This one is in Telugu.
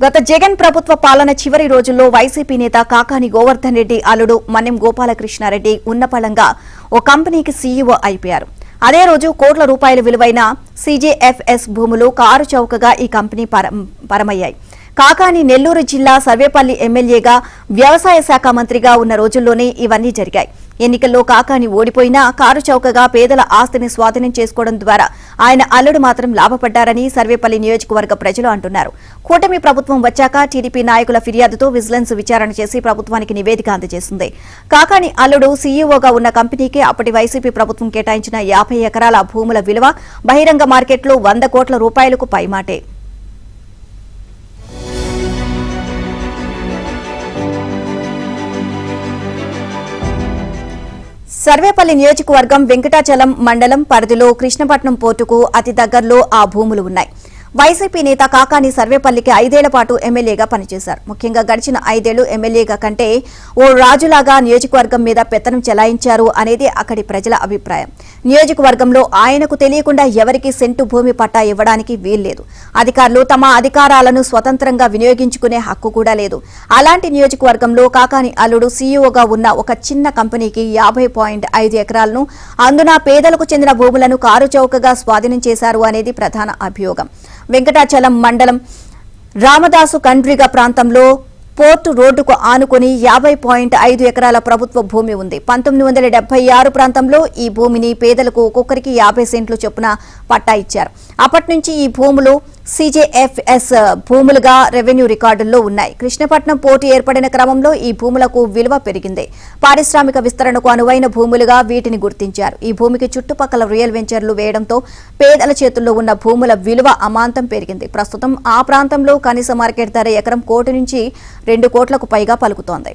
గత జగన్ ప్రభుత్వ పాలన చివరి రోజుల్లో వైసీపీ నేత కాకాని గోవర్ధన్ రెడ్డి అల్లుడు మన్నెం గోపాలకృష్ణారెడ్డి ఉన్నపళంగా ఓ కంపెనీకి సీఈఓ అయిపోయారు. అదే రోజు కోట్ల రూపాయల విలువైన సీజేఎఫ్ఎస్ భూములు కారు చౌకగా ఈ కంపెనీ పరమయ్యాయి. కాకాని నెల్లూరు జిల్లా సర్వేపల్లి ఎమ్మెల్యేగా వ్యవసాయ శాఖ మంత్రిగా ఉన్న రోజుల్లోనే ఇవన్నీ జరిగాయి. ఎన్నికల్లో కాకాని ఓడిపోయినా కారు చౌకగా పేదల ఆస్తిని స్వాధీనం చేసుకోవడం ద్వారా ఆయన అల్లుడు మాత్రం లాభపడ్డారని సర్వేపల్లి నియోజకవర్గ ప్రజలు అంటున్నారు. కూటమి ప్రభుత్వం వచ్చాక టీడీపీ నాయకుల ఫిర్యాదుతో విజిలెన్స్ విచారణ చేసి ప్రభుత్వానికి నివేదిక అందజేసింది. కాకాని అల్లుడు సీఈఓగా ఉన్న కంపెనీకి అప్పటి వైసీపీ ప్రభుత్వం కేటాయించిన 50 ఎకరాల భూముల విలువ బహిరంగ మార్కెట్లో 100 కోట్ల రూపాయలకు పైమాటే. సర్వేపల్లి నియోజకవర్గం వెంకటాచలం మండలం పరిధిలో కృష్ణపట్నం పోర్టుకు అతి దగ్గరలో ఆ భూములు ఉన్నాయి. వైసీపీ నేత కాకాని సర్వేపల్లికి 5 ఏళ్ల పాటు ఎమ్మెల్యేగా పనిచేశారు. ముఖ్యంగా గడిచిన 5 ఏళ్లు ఎమ్మెల్యేగా కంటే ఓ రాజులాగా నియోజకవర్గం మీద పెత్తనం చెలాయించారు అనేది అక్కడి ప్రజల అభిప్రాయం. నియోజకవర్గంలో ఆయనకు తెలియకుండా ఎవరికీ సెంటు భూమి పట్టా ఇవ్వడానికి వీల్లేదు. అధికారులు తమ అధికారాలను స్వతంత్రంగా వినియోగించుకునే హక్కు కూడా లేదు. అలాంటి నియోజకవర్గంలో కాకాని అల్లుడు సీఈఓగా ఉన్న ఒక చిన్న కంపెనీకి 50.5 ఎకరాలను అందున పేదలకు చెందిన భూములను కారు చౌకగా స్వాధీనం చేశారు అనేది ప్రధాన అభియోగం. వెంకటాచలం మండలం రామదాసు కండ్రిగ ప్రాంతంలో పోర్టు రోడ్డుకు ఆనుకుని 50.5 ఎకరాల ప్రభుత్వ భూమి ఉంది. 1976 ప్రాంతంలో ఈ భూమిని పేదలకు ఒక్కొక్కరికి 50 సెంట్లు చొప్పున పట్టా ఇచ్చారు. అప్పటి నుంచి ఈ భూములు సీజేఎఫ్ఎస్ భూములుగా రెవెన్యూ రికార్డుల్లో ఉన్నాయి. కృష్ణపట్నం పోర్టు ఏర్పడిన క్రమంలో ఈ భూములకు విలువ పెరిగింది. పారిశ్రామిక విస్తరణకు అనువైన భూములుగా వీటిని గుర్తించారు. ఈ భూమికి చుట్టుపక్కల రియల్ వెంచర్లు వేయడంతో పేదల చేతుల్లో ఉన్న భూముల విలువ అమాంతం పెరిగింది. ప్రస్తుతం ఆ ప్రాంతంలో కనీస మార్కెట్ ధర ఎకరం 1 కోటి నుంచి 2 కోట్లకు పైగా పలుకుతోంది.